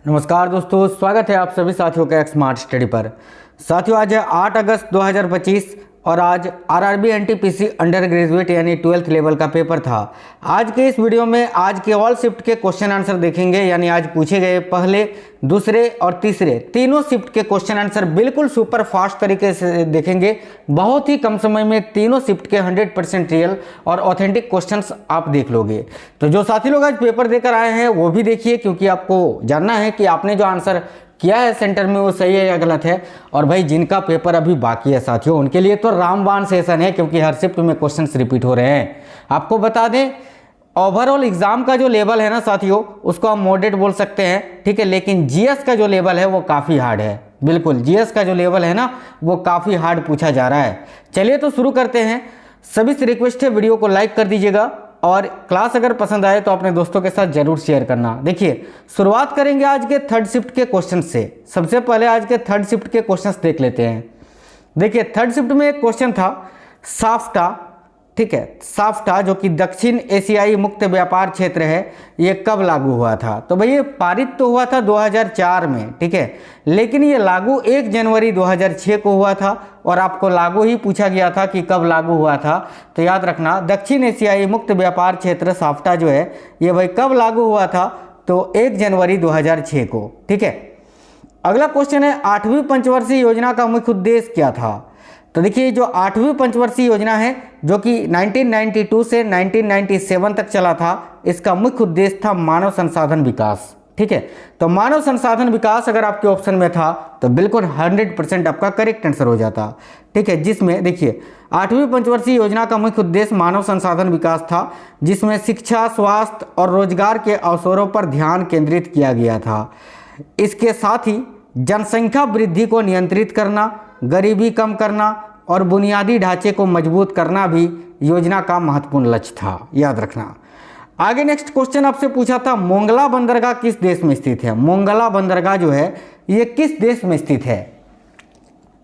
नमस्कार दोस्तों, स्वागत है आप सभी साथियों का एक स्मार्ट स्टडी पर। साथियों, आज है 8 अगस्त 2025 और आज आरआरबी एनटीपीसी अंडर ग्रेजुएट यानी 12th लेवल का पेपर था। आज के इस वीडियो में आज के ऑल शिफ्ट के क्वेश्चन आंसर देखेंगे, यानी आज पूछे गए पहले, दूसरे और तीसरे तीनों शिफ्ट के क्वेश्चन आंसर बिल्कुल सुपर फास्ट तरीके से देखेंगे। बहुत ही कम समय में तीनों शिफ्ट के 100% रियल और ऑथेंटिक क्वेश्चंस आप देख लोगे। तो जो साथी लोग आज पेपर देकर आए हैं वो भी देखिए, क्योंकि आपको जानना है कि आपने जो आंसर किया है सेंटर में वो सही है या गलत है। और भाई जिनका पेपर अभी बाकी है साथियों, उनके लिए तो रामबाण सेशन है, क्योंकि हर शिफ्ट में क्वेश्चंस रिपीट हो रहे हैं। आपको बता दें, ओवरऑल एग्जाम का जो लेवल है ना साथियों, उसको हम मॉडरेट बोल सकते हैं, ठीक है। लेकिन जीएस का जो लेवल है वो काफ़ी हार्ड है। बिल्कुल, जीएस का जो लेवल है ना वो काफ़ी हार्ड पूछा जा रहा है। चलिए तो शुरू करते हैं। सभी से रिक्वेस्ट है, वीडियो को लाइक कर दीजिएगा और क्लास अगर पसंद आए तो अपने दोस्तों के साथ जरूर शेयर करना। देखिए, शुरुआत करेंगे आज के थर्ड शिफ्ट के क्वेश्चन से। सबसे पहले आज के थर्ड शिफ्ट के क्वेश्चंस देख लेते हैं। देखिए, थर्ड शिफ्ट में एक क्वेश्चन था साफ्टा, ठीक है। साफ्टा जो कि दक्षिण एशियाई मुक्त व्यापार क्षेत्र है, ये कब लागू हुआ था? तो भाई ये पारित तो हुआ था 2004 में, ठीक है, लेकिन ये लागू 1 जनवरी 2006 को हुआ था। और आपको लागू ही पूछा गया था कि कब लागू हुआ था, तो याद रखना दक्षिण एशियाई मुक्त व्यापार क्षेत्र साफ्टा जो है ये भाई कब लागू हुआ था? तो 1 जनवरी 2006 को, ठीक है। अगला क्वेश्चन है 8वीं पंचवर्षीय योजना का मुख्य उद्देश्य क्या था? तो देखिए, जो 8वीं पंचवर्षीय योजना है जो कि 1992 से 1997 तक चला था, इसका मुख्य उद्देश्य था मानव संसाधन विकास, ठीक है। तो मानव संसाधन विकास अगर आपके ऑप्शन में था तो बिल्कुल 100% आपका करेक्ट आंसर हो जाता, ठीक है। जिसमें देखिए 8वीं पंचवर्षीय योजना का मुख्य उद्देश्य मानव संसाधन विकास था, जिसमें शिक्षा, स्वास्थ्य और रोजगार के अवसरों पर ध्यान केंद्रित किया गया था। इसके साथ ही जनसंख्या वृद्धि को नियंत्रित करना, गरीबी कम करना और बुनियादी ढांचे को मजबूत करना भी योजना का महत्वपूर्ण लक्ष्य था, याद रखना। आगे नेक्स्ट क्वेश्चन आपसे पूछा था, मोंगला बंदरगाह किस देश में स्थित है? मोंगला बंदरगाह जो है ये किस देश में स्थित है?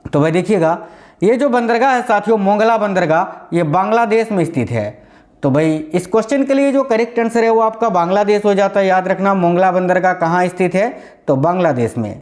तो भाई देखिएगा, ये जो बंदरगाह है साथियों, मोंगला बंदरगाह, ये बांग्लादेश में स्थित है। तो भाई इस क्वेश्चन के लिए जो करेक्ट आंसर है वो आपका बांग्लादेश हो जाता है, याद रखना। मोंगला बंदरगाह कहाँ स्थित है? तो बांग्लादेश में।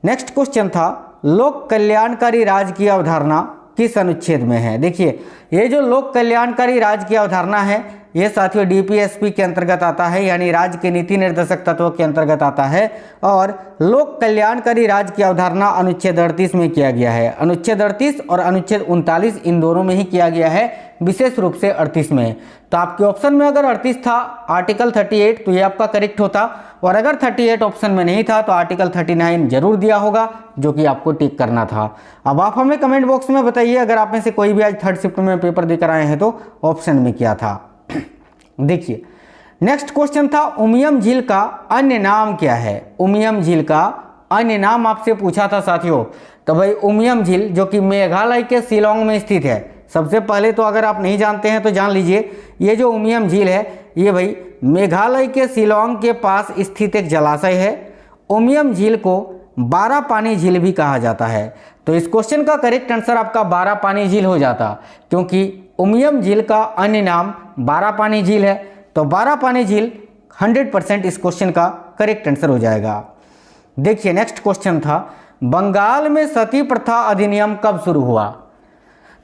नेक्स्ट क्वेश्चन था, लोक कल्याणकारी राज्य की अवधारणा किस अनुच्छेद में है? देखिए, ये जो लोक कल्याणकारी राज्य की अवधारणा है ये साथियों डीपीएसपी के अंतर्गत आता है, यानी राज्य के नीति निर्देशक तत्वों के अंतर्गत आता है। और लोक कल्याणकारी राज्य की अवधारणा अनुच्छेद 38 में किया गया है। अनुच्छेद 38 और अनुच्छेद 39 इन दोनों में ही किया गया है, विशेष रूप से 38 में। तो आपके ऑप्शन में अगर 38 था, आर्टिकल 38, तो ये आपका करेक्ट होता। और अगर 38 ऑप्शन में नहीं था तो आर्टिकल 39 जरूर दिया होगा, जो कि आपको टिक करना था। अब आप हमें कमेंट बॉक्स में बताइए, अगर आप में से कोई भी आज थर्ड शिफ्ट में पेपर देकर आए हैं तो ऑप्शन में क्या था। देखिए, नेक्स्ट क्वेश्चन था, उमियम झील का अन्य नाम क्या है? उमियम झील का अन्य नाम आपसे पूछा था साथियों। तो भाई उमियम झील जो कि मेघालय के शिलोंग में स्थित है। सबसे पहले तो अगर आप नहीं जानते हैं तो जान लीजिए, ये जो उमियम झील है ये भाई मेघालय के शिलोंग के पास स्थित एक जलाशय है। उमियम झील को 12 पानी झील भी कहा जाता है। तो इस क्वेश्चन का करेक्ट आंसर आपका 12 पानी झील हो जाता, क्योंकि उमियम झील का अन्य नाम 12 पानी झील है। तो 12 पानी झील 100% इस क्वेश्चन का करेक्ट आंसर हो जाएगा। देखिए, नेक्स्ट क्वेश्चन था, बंगाल में सती प्रथा अधिनियम कब शुरू हुआ?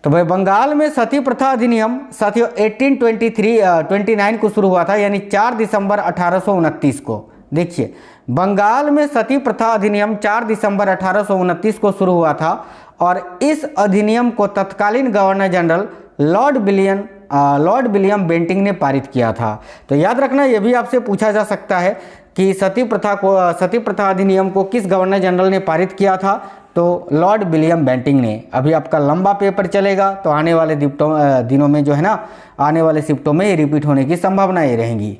तो भाई बंगाल में सती प्रथा अधिनियम साथियों 1829 को शुरू हुआ था, यानी 4 दिसंबर 1829 को। देखिए, बंगाल में सती प्रथा अधिनियम 4 दिसंबर 1829 को शुरू हुआ था। और इस अधिनियम को तत्कालीन Governor General Lord William Bentinck ने पारित किया था। तो याद रखना, यह भी आपसे पूछा जा सकता है कि सती प्रथा अधिनियम को किस गवर्नर जनरल ने पारित किया था? तो लॉर्ड विलियम बेंटिंग ने। अभी आपका लंबा पेपर चलेगा, तो आने वाले दिनों में जो है ना, आने वाले शिफ्टों में ये रिपीट होने की संभावनाएं रहेंगी।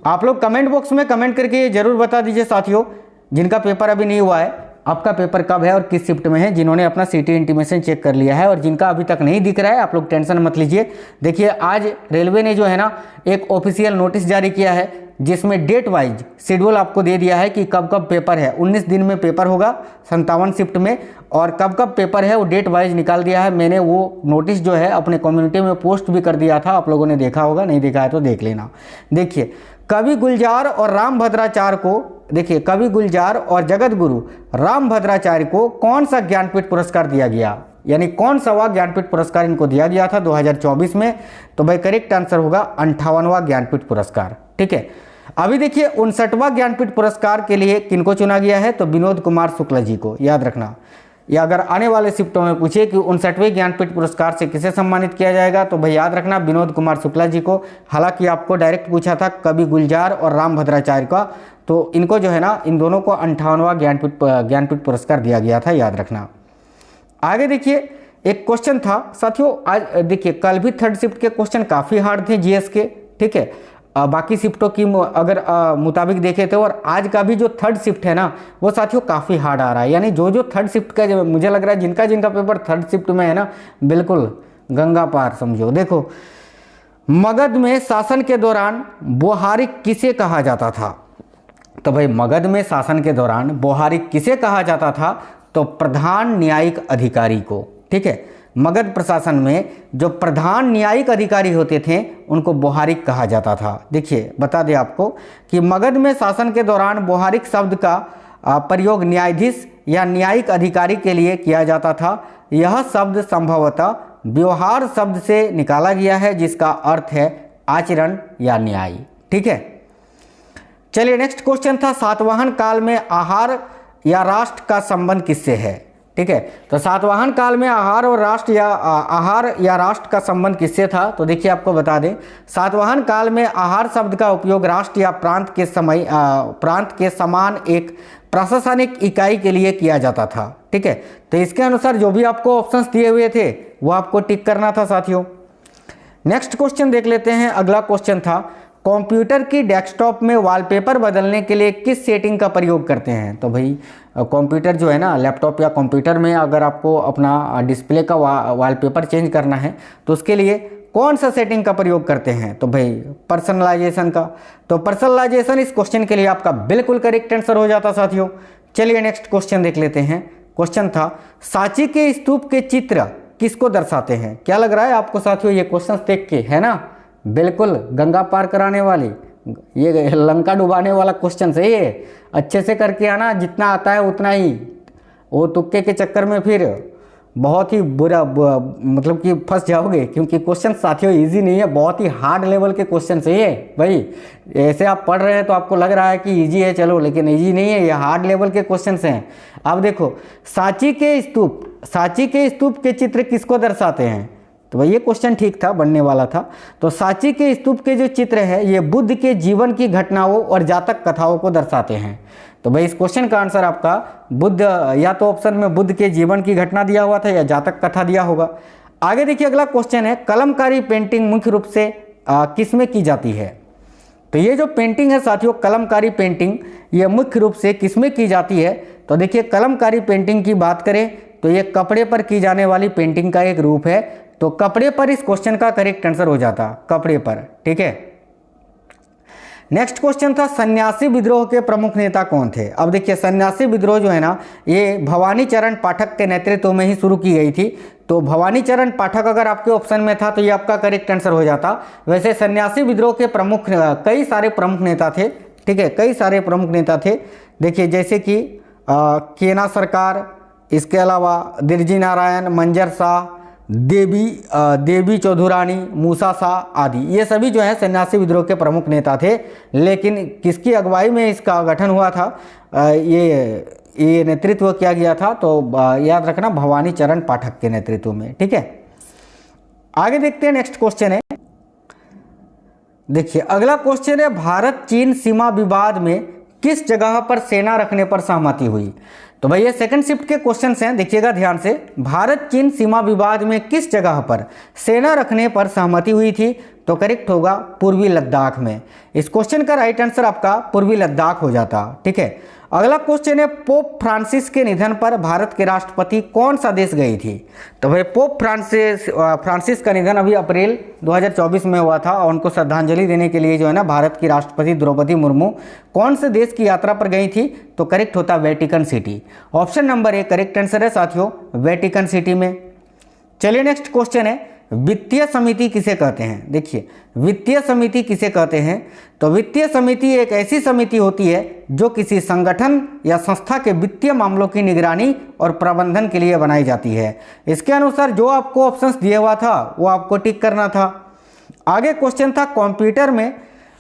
आप लोग कमेंट बॉक्स में कमेंट करके ये जरूर बता दीजिए साथियों, जिनका पेपर अभी नहीं हुआ है, आपका पेपर कब है और किस शिफ्ट में है। जिन्होंने अपना सिटी इंटीमेशन चेक कर लिया है और जिनका अभी तक नहीं दिख रहा है, आप लोग टेंशन मत लीजिए। देखिए, आज रेलवे ने जो है ना एक ऑफिशियल नोटिस जारी किया है जिसमें डेट वाइज शेड्यूल आपको दे दिया है कि कब कब पेपर है। 19 दिन में पेपर होगा 57 शिफ्ट में, और कब कब पेपर है वो डेट वाइज निकाल दिया है। मैंने वो नोटिस जो है अपने कम्युनिटी में पोस्ट भी कर दिया था, आप लोगों ने देखा होगा, नहीं देखा है तो देख लेना। देखिए कवि गुलजार और रामभद्राचार्य को, देखिए कवि गुलजार और जगत गुरु रामभद्राचार्य को कौन सा ज्ञानपीठ पुरस्कार दिया गया, यानी कौन सा वह ज्ञानपीठ पुरस्कार इनको दिया गया था 2024 में? तो भाई करेक्ट आंसर होगा 58वां ज्ञानपीठ पुरस्कार। ठीक है, अभी देखिए 59वां ज्ञानपीठ पुरस्कार के लिए किनको चुना गया है? तो विनोद कुमार शुक्ला जी को, याद रखना। या अगर आने वाले शिफ्टों में पूछे कि 59वें ज्ञानपीठ पुरस्कार से किसे सम्मानित किया जाएगा, तो भाई याद रखना विनोद कुमार शुक्ला जी को। हालांकि आपको डायरेक्ट पूछा था कवि गुलजार और रामभद्राचार्य का, तो इनको जो है ना, इन दोनों को 58वां ज्ञानपीठ पुरस्कार दिया गया था, याद रखना। आगे देखिए एक क्वेश्चन था साथियों, आज देखिए कल भी थर्ड शिफ्ट के क्वेश्चन काफ़ी हार्ड थे जीएस के। ठीक है, बाकी शिफ्टों की अगर मुताबिक देखे थे, और आज का भी जो थर्ड शिफ्ट है ना वो साथियों काफ़ी हार्ड आ रहा है। यानी जो थर्ड शिफ्ट का मुझे लग रहा है जिनका पेपर थर्ड शिफ्ट में है ना, बिल्कुल गंगा पार समझो। देखो मगध में शासन के दौरान बोहारिक किसे कहा जाता था? तो भाई मगध में शासन के दौरान बोहारिक किसे कहा जाता था? तो प्रधान न्यायिक अधिकारी को। ठीक है, मगध प्रशासन में जो प्रधान न्यायिक अधिकारी होते थे उनको बोहारिक कहा जाता था। देखिए बता दें आपको कि मगध में शासन के दौरान बोहारिक शब्द का प्रयोग न्यायाधीश या न्यायिक अधिकारी के लिए किया जाता था। यह शब्द संभवतः व्यवहार शब्द से निकाला गया है, जिसका अर्थ है आचरण या न्याय। ठीक है, चलिए नेक्स्ट क्वेश्चन था, सातवाहन काल में आहार या राष्ट्र का संबंध किससे है? ठीक है, तो सातवाहन काल में आहार या राष्ट्र का संबंध किससे था? तो देखिए आपको बता दें, सातवाहन काल में आहार शब्द का उपयोग राष्ट्र या प्रांत के समान एक प्रशासनिक इकाई के लिए किया जाता था। ठीक है, तो इसके अनुसार जो भी आपको ऑप्शंस दिए हुए थे वो आपको टिक करना था साथियों। नेक्स्ट क्वेश्चन देख लेते हैं। अगला क्वेश्चन था, कंप्यूटर की डेस्कटॉप में वॉलपेपर बदलने के लिए किस सेटिंग का प्रयोग करते हैं? तो भाई कंप्यूटर जो है ना, लैपटॉप या कंप्यूटर में अगर आपको अपना डिस्प्ले का वॉलपेपर चेंज करना है तो उसके लिए कौन सा सेटिंग का प्रयोग करते हैं? तो भाई पर्सनलाइजेशन का। तो पर्सनलाइजेशन इस क्वेश्चन के लिए आपका बिल्कुल करेक्ट आंसर हो जाता साथियों। चलिए नेक्स्ट क्वेश्चन देख लेते हैं। क्वेश्चन था, सांची के स्तूप के चित्र किसको दर्शाते हैं? क्या लग रहा है आपको साथियों ये क्वेश्चन देख के? है ना, बिल्कुल गंगा पार कराने वाली, ये लंका डुबाने वाला क्वेश्चन है ये। अच्छे से करके आना, जितना आता है उतना ही, वो तुक्के के चक्कर में फिर बहुत ही बुरा मतलब कि फंस जाओगे, क्योंकि क्वेश्चन साथियों इजी नहीं है, बहुत ही हार्ड लेवल के क्वेश्चन है ये। भाई ऐसे आप पढ़ रहे हैं तो आपको लग रहा है कि इजी है, चलो, लेकिन इजी नहीं है, ये हार्ड लेवल के क्वेश्चन हैं। अब देखो, सांची के स्तूप के चित्र किसको दर्शाते हैं? तो भाई ये क्वेश्चन ठीक था, बनने वाला था। तो सांची के स्तूप के जो चित्र है ये बुद्ध के जीवन की घटनाओं और जातक कथाओं को दर्शाते हैं। तो भाई इस क्वेश्चन का आंसर आपका बुद्ध, या तो ऑप्शन में बुद्ध के जीवन की घटना दिया हुआ था या जातक कथा दिया होगा। आगे देखिए अगला क्वेश्चन है, कलमकारी पेंटिंग मुख्य रूप से किसमें की जाती है? तो ये जो पेंटिंग है साथियों, कलमकारी पेंटिंग, ये मुख्य रूप से किसमें की जाती है? तो देखिए कलमकारी पेंटिंग की बात करें तो ये कपड़े पर की जाने वाली पेंटिंग का एक रूप है। तो कपड़े पर इस क्वेश्चन का करेक्ट आंसर हो जाता, कपड़े पर। ठीक है, नेक्स्ट क्वेश्चन था, सन्यासी विद्रोह के प्रमुख नेता कौन थे? अब देखिए सन्यासी विद्रोह जो है ना, ये भवानी चरण पाठक के नेतृत्व में ही शुरू की गई थी। तो भवानी चरण पाठक अगर आपके ऑप्शन में था तो ये आपका करेक्ट आंसर हो जाता। वैसे सन्यासी विद्रोह के प्रमुख कई सारे प्रमुख नेता थे। ठीक है, कई सारे प्रमुख नेता थे। देखिए जैसे कि केना सरकार, इसके अलावा दिरजी नारायण, मंजर शाह, देवी चौधुरानी, मूसा शाह आदि, ये सभी जो है सन्यासी विद्रोह के प्रमुख नेता थे। लेकिन किसकी अगुवाई में इसका गठन हुआ था, ये नेतृत्व किया गया था? तो याद रखना भवानी चरण पाठक के नेतृत्व में। ठीक है, आगे देखते हैं। नेक्स्ट क्वेश्चन है, देखिए अगला क्वेश्चन है, भारत चीन सीमा विवाद में किस जगह पर सेना रखने पर सहमति हुई? तो भाई ये सेकंड शिफ्ट के क्वेश्चंस हैं, देखिएगा ध्यान से। भारत चीन सीमा विवाद में किस जगह पर सेना रखने पर सहमति हुई थी? तो करेक्ट होगा पूर्वी लद्दाख में। इस क्वेश्चन का राइट आंसर आपका पूर्वी लद्दाख हो जाता। ठीक है, अगला क्वेश्चन है, पोप फ्रांसिस के निधन पर भारत के राष्ट्रपति कौन सा देश गई थी? तो भाई पोप फ्रांसिस का निधन अभी अप्रैल 2024 में हुआ था और उनको श्रद्धांजलि देने के लिए जो है ना भारत की राष्ट्रपति द्रौपदी मुर्मू कौन से देश की यात्रा पर गई थी? तो करेक्ट होता Vatican city. Option number A correct answer है साथियों, वेटिकन सिटी में। चलिए नेक्स्ट क्वेश्चन है, वित्तीय समिति किसे कहते हैं? देखिए वित्तीय समिति किसे कहते हैं? तो वित्तीय समिति एक ऐसी समिति होती है जो किसी संगठन या संस्था के वित्तीय मामलों की निगरानी और प्रबंधन के लिए बनाई जाती है। इसके अनुसार जो आपको ऑप्शंस दिया हुआ था वो आपको टिक करना था। आगे क्वेश्चन था, कंप्यूटर में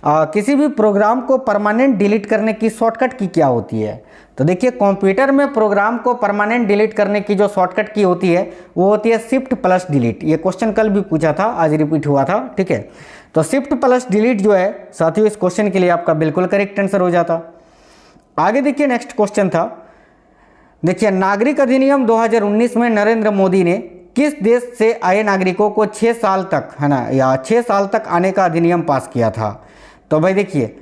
किसी भी प्रोग्राम को परमानेंट डिलीट करने की शॉर्टकट की क्या होती है? तो देखिए कंप्यूटर में प्रोग्राम को परमानेंट डिलीट करने की जो शॉर्टकट की होती है वो होती है शिफ्ट प्लस डिलीट। ये क्वेश्चन कल भी पूछा था, आज रिपीट हुआ था, ठीक है। तो शिफ्ट प्लस डिलीट जो है साथियों इस क्वेश्चन के लिए आपका बिल्कुल करेक्ट आंसर हो जाता। आगे देखिए नेक्स्ट क्वेश्चन था, देखिए नागरिक अधिनियम 2019 में नरेंद्र मोदी ने किस देश से आए नागरिकों को 6 साल तक, है ना, या 6 साल तक आने का अधिनियम पास किया था? तो भाई देखिए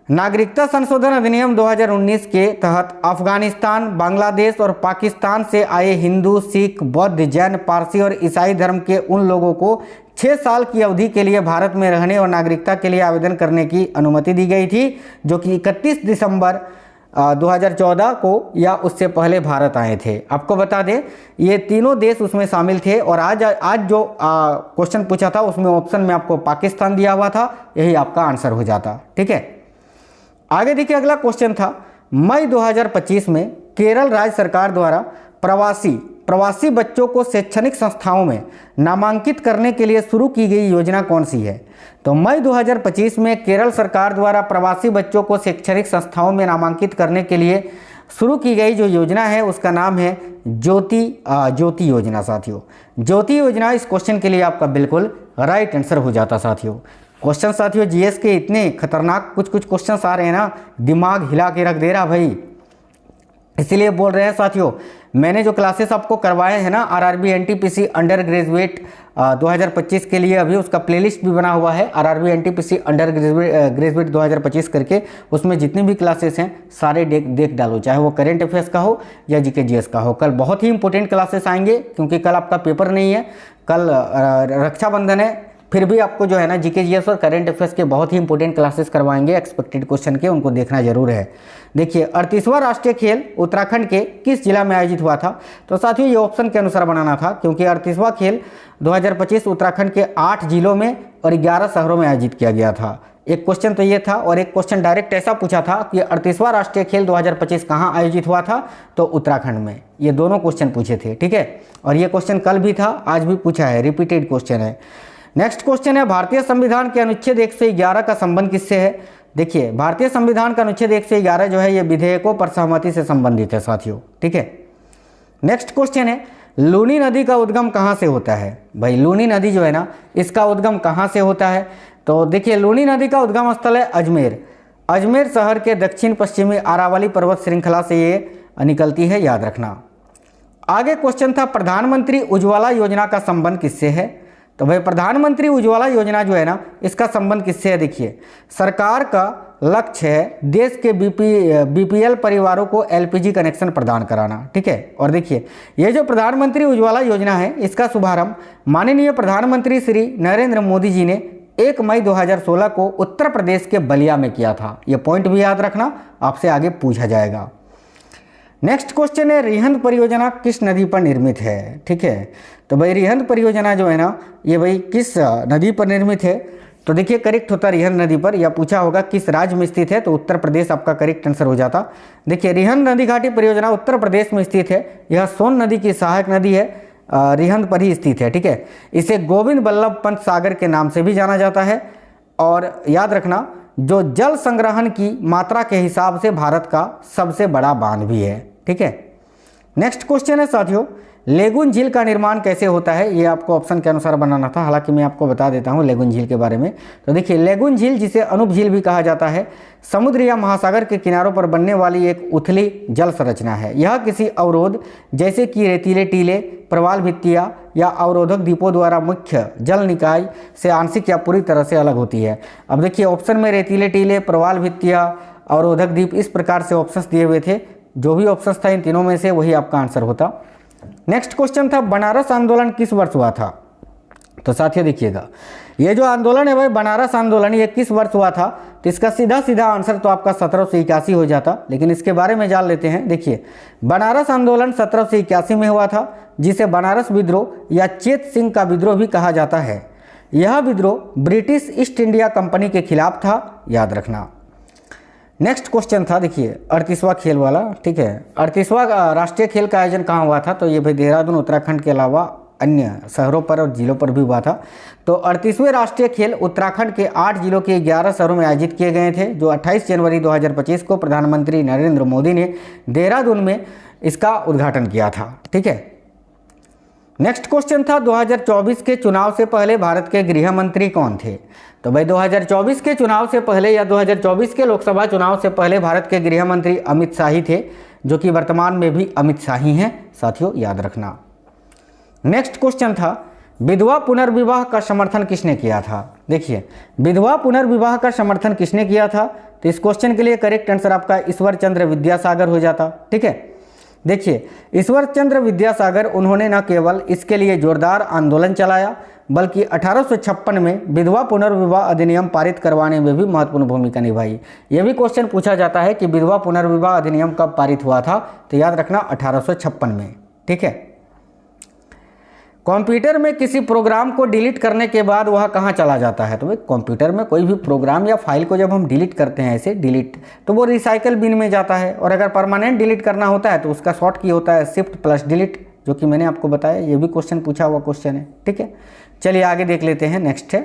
नागरिकता संशोधन अधिनियम 2019 के तहत अफगानिस्तान, बांग्लादेश और पाकिस्तान से आए हिंदू, सिख, बौद्ध, जैन, पारसी और ईसाई धर्म के उन लोगों को 6 साल की अवधि के लिए भारत में रहने और नागरिकता के लिए आवेदन करने की अनुमति दी गई थी, जो कि 31 दिसंबर 2014 को या उससे पहले भारत आए थे। आपको बता दें ये तीनों देश उसमें शामिल थे और आज जो क्वेश्चन पूछा था उसमें ऑप्शन में आपको पाकिस्तान दिया हुआ था, यही आपका आंसर हो जाता, ठीक है। आगे देखिए अगला क्वेश्चन था, मई 2025 में केरल राज्य सरकार द्वारा प्रवासी बच्चों को शैक्षणिक संस्थाओं में नामांकित करने के लिए शुरू की गई योजना कौन सी है? तो मई 2025 में केरल सरकार द्वारा प्रवासी बच्चों को शैक्षणिक संस्थाओं में नामांकित करने के लिए शुरू की गई जो योजना है उसका नाम है ज्योति योजना। साथियों ज्योति योजना इस क्वेश्चन के लिए आपका बिल्कुल राइट आंसर हो जाता। क्वेश्चन साथियों जीएस के इतने खतरनाक कुछ क्वेश्चंस आ रहे हैं ना, दिमाग हिला के रख दे रहा भाई, इसीलिए बोल रहे हैं साथियों। मैंने जो क्लासेस आपको करवाए हैं ना आरआरबी एनटीपीसी अंडर ग्रेजुएट 2025 के लिए, अभी उसका प्लेलिस्ट भी बना हुआ है आरआरबी एनटीपीसी अंडर ग्रेजुएट 2025 करके, उसमें जितनी भी क्लासेस हैं सारे देख डालो, चाहे वो करेंट अफेयर्स का हो या जीके जीएस का हो। कल बहुत ही इंपॉर्टेंट क्लासेस आएंगे क्योंकि कल आपका पेपर नहीं है, कल रक्षाबंधन है, फिर भी आपको जो है ना जीके जीएस और करंट अफेयर्स के बहुत ही इंपॉर्टेंट क्लासेस करवाएंगे एक्सपेक्टेड क्वेश्चन के, उनको देखना जरूर है। देखिए 38वां राष्ट्रीय खेल उत्तराखंड के किस जिला में आयोजित हुआ था? तो साथियों ये ऑप्शन के अनुसार बनाना था क्योंकि 38वां खेल 2025 उत्तराखंड के 8 जिलों में और 11 शहरों में आयोजित किया गया था। एक क्वेश्चन तो ये था और एक क्वेश्चन डायरेक्ट ऐसा पूछा था कि 38वां राष्ट्रीय खेल 2025 कहाँ आयोजित हुआ था? तो उत्तराखंड में। ये दोनों क्वेश्चन पूछे थे, ठीक है। और ये क्वेश्चन कल भी था, आज भी पूछा है, रिपीटेड क्वेश्चन है। नेक्स्ट क्वेश्चन है, भारतीय संविधान के अनुच्छेद 111 का संबंध किससे है? देखिए भारतीय संविधान का अनुच्छेद 111 जो है ये विधेयकों पर सहमति से संबंधित है साथियों, ठीक है। नेक्स्ट क्वेश्चन है, लूनी नदी का उद्गम कहाँ से होता है? भाई लूनी नदी जो है ना इसका उद्गम कहाँ से होता है? तो देखिए लूनी नदी का उद्गम स्थल है अजमेर शहर के दक्षिण पश्चिमी अरावली पर्वत श्रृंखला से ये निकलती है, याद रखना। आगे क्वेश्चन था, प्रधानमंत्री उज्ज्वला योजना का संबंध किससे है? तो भाई प्रधानमंत्री उज्ज्वला योजना जो है ना इसका संबंध किससे है? देखिए सरकार का लक्ष्य है देश के बीपीएल परिवारों को एलपीजी कनेक्शन प्रदान कराना, ठीक है। और देखिए ये जो प्रधानमंत्री उज्ज्वला योजना है इसका शुभारंभ माननीय प्रधानमंत्री श्री नरेंद्र मोदी जी ने 1 मई 2016 को उत्तर प्रदेश के बलिया में किया था। ये पॉइंट भी याद रखना, आपसे आगे पूछा जाएगा। नेक्स्ट क्वेश्चन है, रिहंद परियोजना किस नदी पर निर्मित है? ठीक है, तो भाई रिहंद परियोजना जो है ना ये भाई किस नदी पर निर्मित है? तो देखिए करेक्ट होता रिहंद नदी पर, या पूछा होगा किस राज्य में स्थित है तो उत्तर प्रदेश आपका करेक्ट आंसर हो जाता। देखिए रिहंद नदी घाटी परियोजना उत्तर प्रदेश में स्थित है, यह सोन नदी की सहायक नदी है, रिहंद पर ही स्थित है, ठीक है। इसे गोविंद बल्लभ पंत सागर के नाम से भी जाना जाता है। और याद रखना जो जल संग्रहण की मात्रा के हिसाब से भारत का सबसे बड़ा बांध भी है, ठीक है। नेक्स्ट क्वेश्चन है साथियों, लेगुन झील का निर्माण कैसे होता है? ये आपको ऑप्शन के अनुसार बनाना था, हालांकि मैं आपको बता देता हूँ लेगुन झील के बारे में। तो देखिए लेगुन झील जिसे अनूप झील भी कहा जाता है, समुद्र या महासागर के किनारों पर बनने वाली एक उथली जल संरचना है। यह किसी अवरोध जैसे कि रेतीले टीले, प्रवाल भित्तियाँ या अवरोधक द्वीपों द्वारा मुख्य जल निकाय से आंशिक या पूरी तरह से अलग होती है। अब देखिए ऑप्शन में रेतीले टीले, प्रवाल भित्तियाँ, अवरोधक द्वीप। इस प्रकार से ऑप्शंस दिए हुए थे, जो भी ऑप्शंस था इन तीनों में से वही आपका आंसर होता। नेक्स्ट क्वेश्चन था बनारस आंदोलन किस वर्ष हुआ था। तो साथियों देखिएगा, ये जो आंदोलन है भाई बनारस आंदोलन, ये किस वर्ष हुआ था, तो इसका सीधा सीधा आंसर तो आपका 1781 हो जाता, लेकिन इसके बारे में जान लेते हैं। देखिए, बनारस आंदोलन 1781 में हुआ था, जिसे बनारस विद्रोह या चेत सिंह का विद्रोह भी कहा जाता है। यह विद्रोह ब्रिटिश ईस्ट इंडिया कंपनी के खिलाफ था, याद रखना। नेक्स्ट क्वेश्चन था, देखिए 38वां खेल वाला, ठीक है। 38वां राष्ट्रीय खेल का आयोजन कहाँ हुआ था, तो ये भाई देहरादून उत्तराखंड के अलावा अन्य शहरों पर और जिलों पर भी हुआ था। तो 38वें राष्ट्रीय खेल उत्तराखंड के 8 जिलों के 11 शहरों में आयोजित किए गए थे, जो 28 जनवरी 2025 को प्रधानमंत्री नरेंद्र मोदी ने देहरादून में इसका उद्घाटन किया था, ठीक है। नेक्स्ट क्वेश्चन था 2024 के चुनाव से पहले भारत के गृह मंत्री कौन थे। तो भाई 2024 के चुनाव से पहले या 2024 के लोकसभा चुनाव से पहले भारत के गृह मंत्री अमित शाह ही थे, जो कि वर्तमान में भी अमित शाह ही हैं, साथियों याद रखना। नेक्स्ट क्वेश्चन था विधवा पुनर्विवाह का समर्थन किसने किया था। देखिए, विधवा पुनर्विवाह का समर्थन किसने किया था, तो इस क्वेश्चन के लिए करेक्ट आंसर आपका ईश्वर चंद्र विद्यासागर हो जाता, ठीक है। देखिए, ईश्वर चंद्र विद्यासागर, उन्होंने न केवल इसके लिए जोरदार आंदोलन चलाया, बल्कि 1856 में विधवा पुनर्विवाह अधिनियम पारित करवाने में भी महत्वपूर्ण भूमिका निभाई। यह भी क्वेश्चन पूछा जाता है कि विधवा पुनर्विवाह अधिनियम कब पारित हुआ था, तो याद रखना 1856 में, ठीक है। कंप्यूटर में किसी प्रोग्राम को डिलीट करने के बाद वह कहाँ चला जाता है, तो भाई कंप्यूटर में कोई भी प्रोग्राम या फाइल को जब हम डिलीट करते हैं ऐसे डिलीट, तो वो रिसाइकल बिन में जाता है। और अगर परमानेंट डिलीट करना होता है तो उसका शॉर्ट की होता है शिफ्ट प्लस डिलीट, जो कि मैंने आपको बताया, ये भी क्वेश्चन पूछा हुआ क्वेश्चन है, ठीक है। चलिए आगे देख लेते हैं। नेक्स्ट है,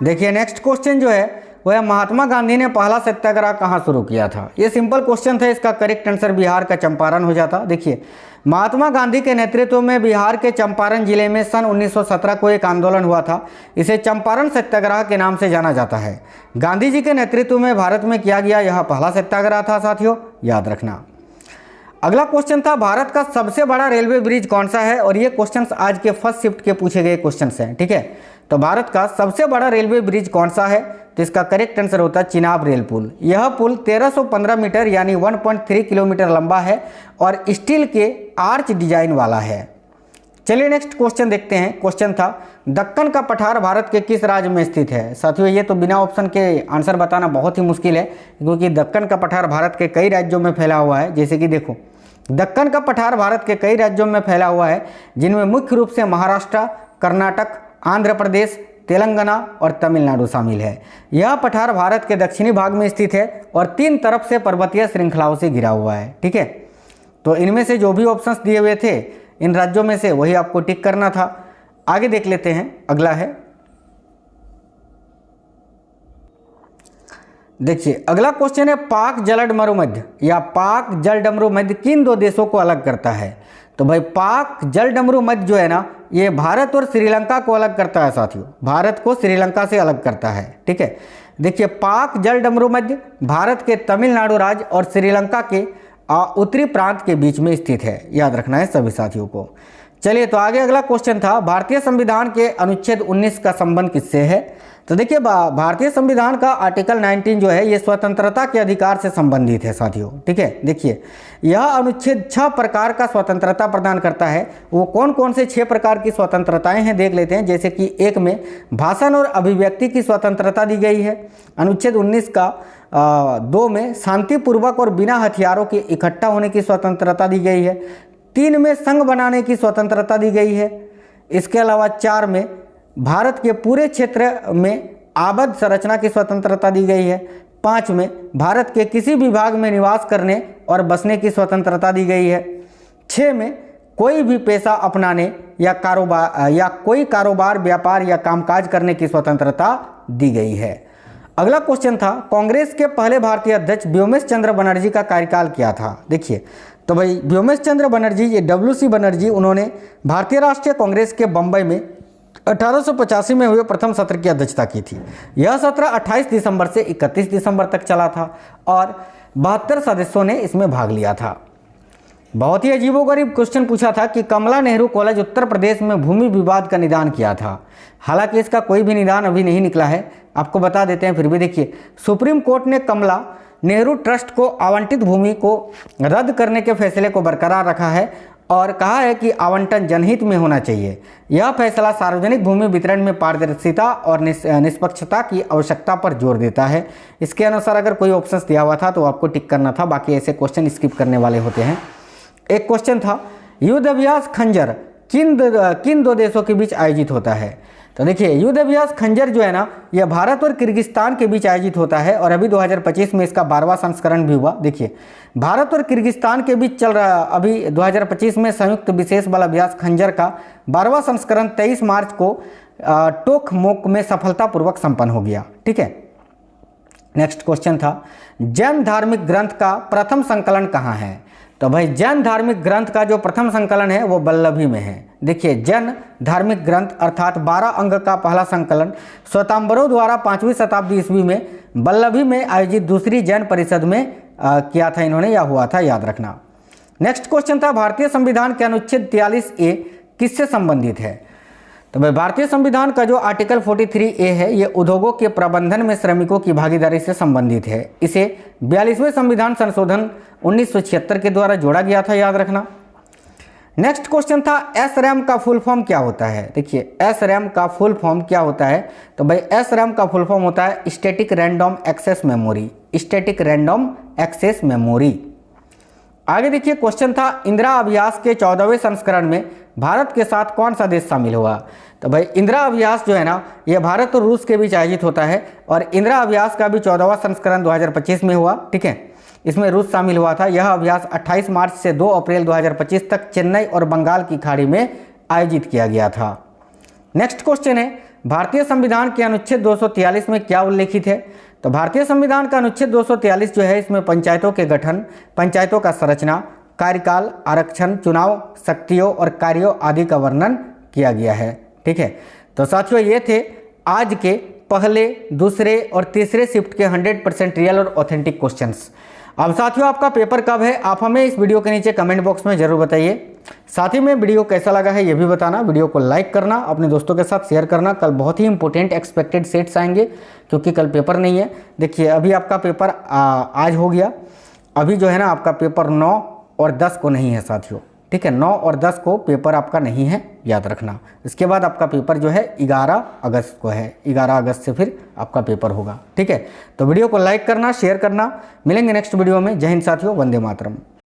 देखिए नेक्स्ट क्वेश्चन जो है वह महात्मा गांधी ने पहला सत्याग्रह कहाँ शुरू किया था। ये सिंपल क्वेश्चन था, इसका करेक्ट आंसर बिहार का चंपारण हो जाता। देखिए, महात्मा गांधी के नेतृत्व में बिहार के चंपारण जिले में सन 1917 को एक आंदोलन हुआ था। इसे चंपारण सत्याग्रह के नाम से जाना जाता है। गांधी जी के नेतृत्व में भारत में किया गया यह पहला सत्याग्रह था, साथियों याद रखना। अगला क्वेश्चन था भारत का सबसे बड़ा रेलवे ब्रिज कौन सा है, और ये क्वेश्चंस आज के फर्स्ट शिफ्ट के पूछे गए क्वेश्चंस हैं, ठीक है। तो भारत का सबसे बड़ा रेलवे ब्रिज कौन सा है, तो इसका करेक्ट आंसर होता है चिनाब रेल पुल। यह पुल 1315 मीटर यानी 1.3 किलोमीटर लंबा है और स्टील के आर्च डिजाइन वाला है। चलिए नेक्स्ट क्वेश्चन देखते हैं। क्वेश्चन था दक्कन का पठार भारत के किस राज्य में स्थित है। साथियों, ये तो बिना ऑप्शन के आंसर बताना बहुत ही मुश्किल है, क्योंकि दक्कन का पठार भारत के कई राज्यों में फैला हुआ है। जैसे कि देखो, दक्कन का पठार भारत के कई राज्यों में फैला हुआ है, जिनमें मुख्य रूप से महाराष्ट्र, कर्नाटक, आंध्र प्रदेश, तेलंगाना और तमिलनाडु शामिल है। यह पठार भारत के दक्षिणी भाग में स्थित है और 3 तरफ से पर्वतीय श्रृंखलाओं से घिरा हुआ है, ठीक है। तो इनमें से जो भी ऑप्शंस दिए हुए थे इन राज्यों में से वही आपको टिक करना था। आगे देख लेते हैं। अगला है, देखिए अगला क्वेश्चन है पाक जलड मरुमध्य या पाक जलडमरू मध्य किन 2 देशों को अलग करता है। तो भाई पाक जलडमरू मध्य जो है ना, ये भारत और श्रीलंका को अलग करता है साथियों, भारत को श्रीलंका से अलग करता है, ठीक है। देखिए, पाक जलडमरू मध्य भारत के तमिलनाडु राज्य और श्रीलंका के उत्तरी प्रांत के बीच में स्थित है, याद रखना है सभी साथियों को। चलिए तो आगे अगला क्वेश्चन था भारतीय संविधान के अनुच्छेद 19 का संबंध किससे है। तो देखिए, भारतीय संविधान का आर्टिकल 19 जो है ये स्वतंत्रता के अधिकार से संबंधित है साथियों, ठीक है। देखिए, यह अनुच्छेद 6 प्रकार का स्वतंत्रता प्रदान करता है। वो कौन कौन से 6 प्रकार की स्वतंत्रताएं हैं देख लेते हैं। जैसे कि 1 में भाषण और अभिव्यक्ति की स्वतंत्रता दी गई है। अनुच्छेद 19 का 2 में शांतिपूर्वक और बिना हथियारों के इकट्ठा होने की स्वतंत्रता दी गई है। 3 में संघ बनाने की स्वतंत्रता दी गई है। इसके अलावा 4 में भारत के पूरे क्षेत्र में आबद्ध संरचना की स्वतंत्रता दी गई है। 5 में भारत के किसी भी भाग में निवास करने और बसने की स्वतंत्रता दी गई है। 6 में कोई भी पेशा अपनाने या कोई कारोबार, व्यापार या कामकाज करने की स्वतंत्रता दी गई है। अगला क्वेश्चन था कांग्रेस के पहले भारतीय अध्यक्ष व्योमेश चंद्र बनर्जी का कार्यकाल क्या था। देखिए, तो भाई व्योमेश चंद्र बनर्जी, ये WC बनर्जी, उन्होंने भारतीय राष्ट्रीय कांग्रेस के बंबई में 1885 में हुए प्रथम सत्र की अध्यक्षता की थी। यह सत्र 28 दिसंबर से 31 दिसंबर तक चला था और 72 सदस्यों ने इसमें भाग लिया था। बहुत ही अजीबोगरीब क्वेश्चन पूछा था कि कमला नेहरू कॉलेज उत्तर प्रदेश में भूमि विवाद का निदान किया था। हालांकि इसका कोई भी निदान अभी नहीं निकला है, आपको बता देते हैं। फिर भी देखिए, सुप्रीम कोर्ट ने कमला नेहरू ट्रस्ट को आवंटित भूमि को रद्द करने के फैसले को बरकरार रखा है और कहा है कि आवंटन जनहित में होना चाहिए। यह फैसला सार्वजनिक भूमि वितरण में पारदर्शिता और निष्पक्षता की आवश्यकता पर जोर देता है। इसके अनुसार अगर कोई ऑप्शन दिया हुआ था तो आपको टिक करना था, बाकी ऐसे क्वेश्चन स्किप करने वाले होते हैं। एक क्वेश्चन था, युद्ध अभ्यास खंजर किन दो देशों के बीच आयोजित होता है? तो देखिए, युद्ध अभ्यास खंजर जो है ना, यह भारत और किर्गिस्तान के बीच आयोजित होता है और अभी 2025 में इसका 12वां संस्करण भी हुआ। देखिए, भारत और किर्गिस्तान के बीच चल रहा, अभी 2025 में संयुक्त विशेष बल अभ्यास खंजर का 12वां संस्करण 23 मार्च को टोकमोक में सफलतापूर्वक संपन्न हो गया। ठीक है। नेक्स्ट क्वेश्चन था, जैन धार्मिक ग्रंथ का प्रथम संकलन कहाँ है? तो भाई, जैन धार्मिक ग्रंथ का जो प्रथम संकलन है वो वल्लभी में है। देखिए, जैन धार्मिक ग्रंथ अर्थात 12 अंग का पहला संकलन श्वेतांबरों द्वारा 5वीं शताब्दी ईस्वी में वल्लभी में आयोजित दूसरी जैन परिषद में किया था इन्होंने, या हुआ था, याद रखना। नेक्स्ट क्वेश्चन था, भारतीय संविधान के अनुच्छेद 43A किससे संबंधित है? तो भाई, भारतीय संविधान का जो आर्टिकल 43A है ये उद्योगों के प्रबंधन में श्रमिकों की भागीदारी से संबंधित है। इसे 42वें संविधान संशोधन 1976 के द्वारा जोड़ा गया था, याद रखना। नेक्स्ट क्वेश्चन था, SRAM का फुल फॉर्म क्या होता है? देखिए, SRAM का फुल फॉर्म क्या होता है? तो भाई, SRAM का फुल फॉर्म होता है static random access memory. Static random access memory. आगे देखिए, क्वेश्चन था, इंदिरा अभ्यास के 14वें संस्करण में भारत के साथ कौन सा देश शामिल हुआ? तो भाई, इंदिरा अभ्यास जो है ना, ये भारत और रूस के बीच आयोजित होता है और इंदिरा अभ्यास का भी 14वां संस्करण 2025 में हुआ। ठीक है, इसमें रूस शामिल हुआ था। यह अभ्यास 28 मार्च से 2 अप्रैल 2025 तक चेन्नई और बंगाल की खाड़ी में आयोजित किया गया था। नेक्स्ट क्वेश्चन है, भारतीय संविधान के अनुच्छेद 243 में क्या उल्लेखित है? तो भारतीय संविधान का अनुच्छेद 243 जो है, इसमें पंचायतों के गठन, पंचायतों का संरचना, कार्यकाल, आरक्षण, चुनाव, शक्तियों और कार्यों आदि का वर्णन किया गया है। ठीक है, तो साथियों, ये थे आज के पहले, दूसरे और तीसरे शिफ्ट के 100% रियल और ऑथेंटिक क्वेश्चंस। अब साथियों, आपका पेपर कब है? आप हमें इस वीडियो के नीचे कमेंट बॉक्स में जरूर बताइए। साथ ही में वीडियो कैसा लगा है ये भी बताना। वीडियो को लाइक करना, अपने दोस्तों के साथ शेयर करना। कल बहुत ही इंपॉर्टेंट एक्सपेक्टेड सेट्स आएंगे क्योंकि कल पेपर नहीं है। देखिए, अभी आपका पेपर आज हो गया, अभी जो है ना आपका पेपर 9 और 10 को नहीं है साथियों। ठीक है, 9 और 10 को पेपर आपका नहीं है, याद रखना। इसके बाद आपका पेपर जो है 11 अगस्त को है। 11 अगस्त से फिर आपका पेपर होगा। ठीक है, तो वीडियो को लाइक करना, शेयर करना। मिलेंगे नेक्स्ट वीडियो में। जय हिंद साथियों, वंदे मातरम।